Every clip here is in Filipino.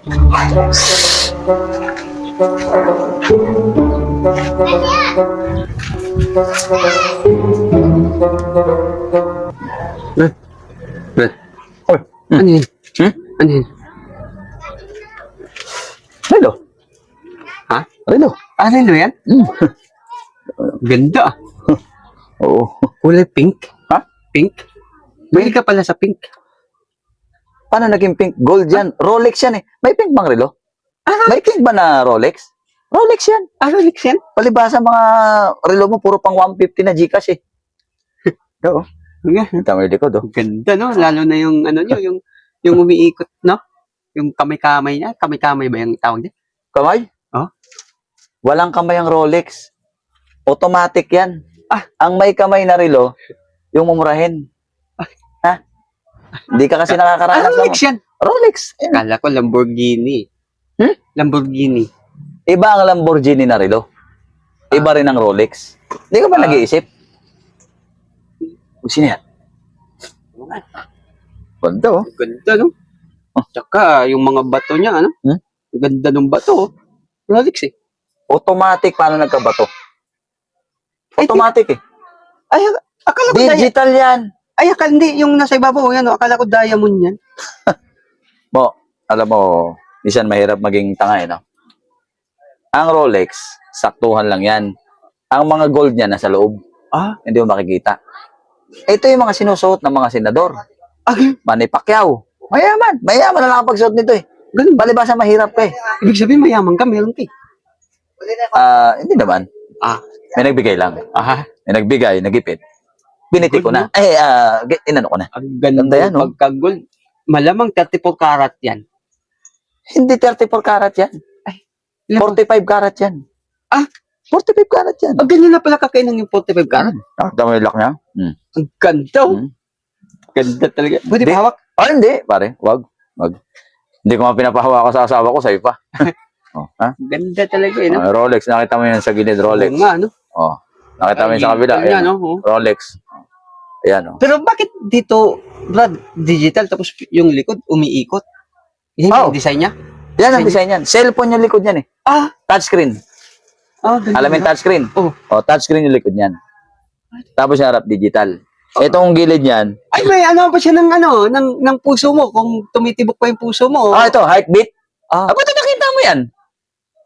Brad, Oy, ano yun? Ano yun? Relo. Ha? Relo. Ah, relo yan? Ganda ah. Oo. Kulay pink. Ha? Pink? May ka pala sa pink. Paano naging pink? Gold yan. Rolex yan eh. May pink bang relo? May pink ba na Rolex? Rolex yan. Ah, Rolex yan? Palibasa mga relo mo, puro pang 150 na Gcash eh. Oo. Tama yung likod, oh. Ganda, no? Lalo na yung, ano nyo, yung umiikot, no? Yung kamay-kamay niya. Kamay-kamay ba yung tawag niya? Kamay? Oh? Walang kamay ang Rolex. Automatic yan. Ah. Ang may kamay na relo, yung mumurahin. Ha? Hindi ka kasi nakakaranas Ah, Rolex yan? Rolex. Yan. Kala ko Lamborghini. Lamborghini. Iba ang Lamborghini na relo. Iba rin ang Rolex. Hindi ka ba nag-iisip? Sino yan? Ganda, oh. Ganda, no? Tsaka, yung mga bato niya, ano? Hmm? Ganda ng bato, oh. Rolex, eh. Automatic, paano nagkabato? Automatic, eh. Ay, akala ko Digital yan. Ay, akala, hindi. Yung nasa ibabaw, yan, oh. Akala ko diamond yan. Mo, alam mo, minsan mahirap maging tanga, eh, no? Ang Rolex, saktuhan lang yan. Ang mga gold niya nasa loob. Ah? Hindi mo makikita. Ito yung mga sinusuot ng mga senador. Manny Pacquiao. Mayaman. Mayaman na nakapagsuot nito, eh. Ganun ba? Palibasa mahirap ka, eh. Ibig sabihin, mayaman ka, meron ka, eh. Hindi naman. Ah. May nagbigay lang. Aha. May nagbigay, nagipit. Biniti ko na. Inano ko na. Ang ganda Ganda yan, no? pagka-gold. Malamang 34 karat yan. Hindi 34 karat yan. Ay, 45 karat yan. Ah? 45 karat yan. Ang ganyan na pala kakainan yung 45 karat. Tama yung lock niya. Ang ganda, oh. Ganda talaga. Pwede Di- ba hawak? Hindi, pare. Wag. Hindi ko nga pinapahawa ko sa asawa ko, sa'yo pa. Ha? Ganda talaga, eh, no? Rolex, nakita mo yan sa gilid, Rolex. Oo nga, no? Nakita mo yan sa kabila. Ayan, Ayan, no? Oh. Rolex. Ayan, Pero bakit dito, Brad, digital, tapos yung likod, umiikot? Yan Oh. yung design niya? Yan ang design yan. Cellphone yung likod yan, eh. Ah! Touchscreen. Ganun Alam mo yung na. touchscreen? Oh. Touchscreen yung likod yan. Tapos yung harap, digital. Itong gilid yan. Ay, may ano pa siya ng puso mo, kung tumitibok pa yung puso mo. Ito, heartbeat. Ah. Ba't nakita mo yan?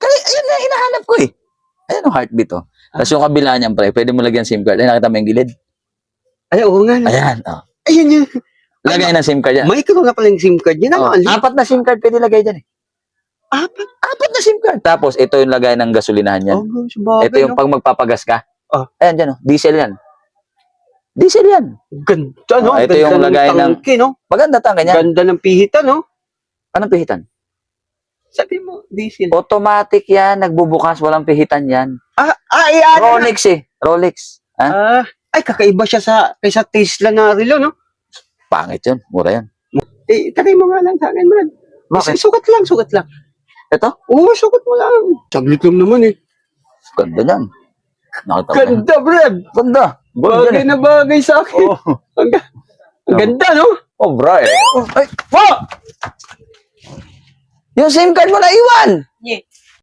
Kasi, ayun na, hinahanap ko, eh. Ayan ang heartbeat, oh. Tapos yung kabila niyan, pre, pwede mo lagyan SIM card. Ay, nakita mo yung gilid? Ay, oo nga. Ayan, oh. Ayan yun. Lagay ng SIM card yan. May na pala yung SIM card. Yan Oh, ang 4 na SIM card pwede lagay dyan, eh. Apat? 4 na SIM card. Tapos, ito yung lagay ng gasolinahan yan. Oh, sabagay, Ito yung pag magpapagas ka. Ayan dyan, oh. Diesel yan. Diesel yan. Ganda, no? Ito Ganda yung lagay ng... tangke, no? Maganda tangke niyan. Ganda ng pihitan, no? Anong pihitan? Sabi mo, diesel. Automatic yan. Nagbubukas. Walang pihitan yan. Yan. Rolex, eh. Rolex. Ha? Ay, kakaiba siya kaysa Tesla na relo, no? Pangit yun. Mura yan. Tagay mo nga lang sa akin, Brad. Bakit? Sukat lang. Ito? Oo, sukat mo lang. Saglit lang naman, eh. Ganda yan. Nakita mo yan. Ganda, Brad. Ganda. Ganda Bagay na bagay sa akin. Oh. Ang ganda, no? Oh, bro, eh. Ay, po! Yung SIM card mo na iwan! Yeah.